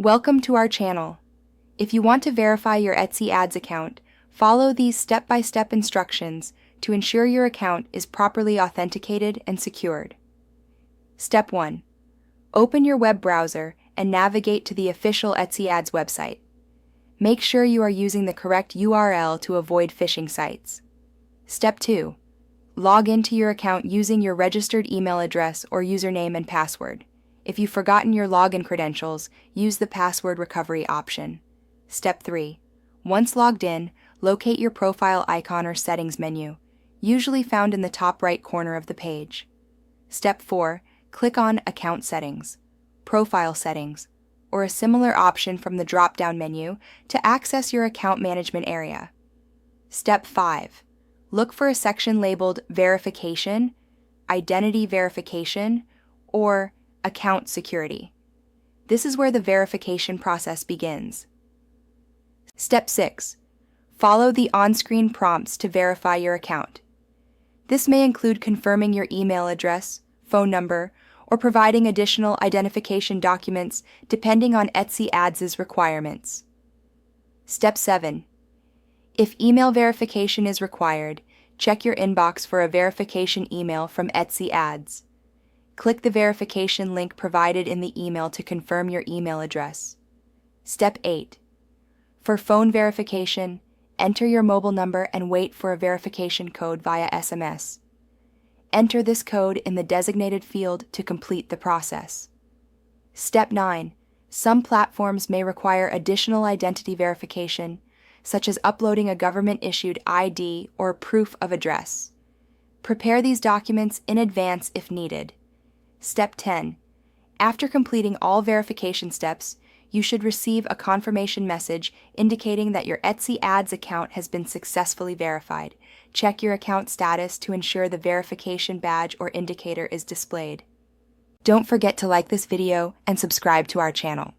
Welcome to our channel. If you want to verify your Etsy Ads account, follow these step-by-step instructions to ensure your account is properly authenticated and secured. Step 1. Open your web browser and navigate to the official Etsy Ads website. Make sure you are using the correct URL to avoid phishing sites. Step 2. Log into your account using your registered email address or username and password. If you've forgotten your login credentials, use the password recovery option. Step 3. Once logged in, locate your profile icon or settings menu, usually found in the top right corner of the page. Step 4. Click on Account Settings, Profile Settings, or a similar option from the drop-down menu to access your account management area. Step 5. Look for a section labeled Verification, Identity Verification, or Account Security. This is where the verification process begins. Step 6. Follow the on-screen prompts to verify your account. This may include confirming your email address, phone number, or providing additional identification documents depending on Etsy Ads' requirements. Step 7. If email verification is required, check your inbox for a verification email from Etsy Ads. Click the verification link provided in the email to confirm your email address. Step 8. For phone verification, enter your mobile number and wait for a verification code via SMS. Enter this code in the designated field to complete the process. Step 9. Some platforms may require additional identity verification, such as uploading a government-issued ID or proof of address. Prepare these documents in advance if needed. Step 10. After completing all verification steps, you should receive a confirmation message indicating that your Etsy Ads account has been successfully verified. Check your account status to ensure the verification badge or indicator is displayed. Don't forget to like this video and subscribe to our channel.